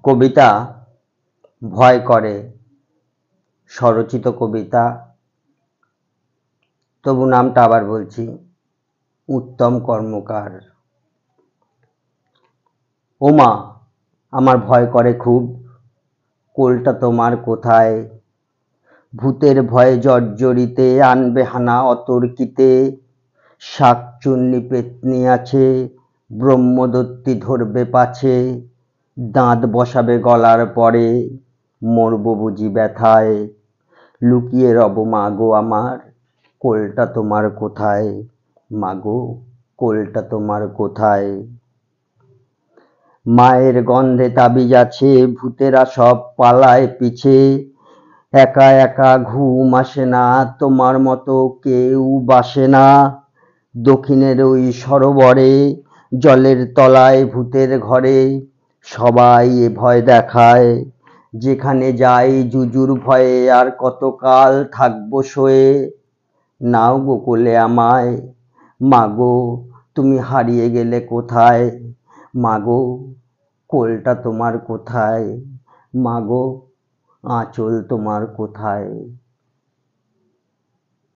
কবিতা ভয় করে, স্বরচিত কবিতা। তবু নামটা আবার বলছি, উত্তম কর্মকার। ওমা, আমার ভয় করে খুব, কোলটা তোমার কোথায়? ভূতের ভয়ে জর্জরিতে আনবে হানা অতর্কিতে। শাকচুন্নি পেতনি আছে, ব্রহ্মদত্তি ধরবে পাছে। দাঁত বসাবে গলার পরে, মরব বুঝি ব্যথায়। লুকিয়ে রব মাগো আমার, কোলটা তোমার কোথায়? মাগো, কোলটা তোমার কোথায়? মায়ের গন্ধে তাবিজ আছে, ভূতেরা সব পালায় পিছে। একা একা ঘুম আসে না, তোমার মতো কেউ বাসে না। দক্ষিণের ওই সরোবরে, জলের তলায় ভূতের ঘরে, সবাই এ ভয় দেখায়। যেখানে যাই জুজুর ভয়ে, আর কতকাল থাকবো সয়ে। নাও গো কোলে আমায়, মাগো তুমি হারিয়ে গেলে কোথায়? মাগো, কোলটা তোমার কোথায়? মাগো, আঁচল তোমার কোথায়?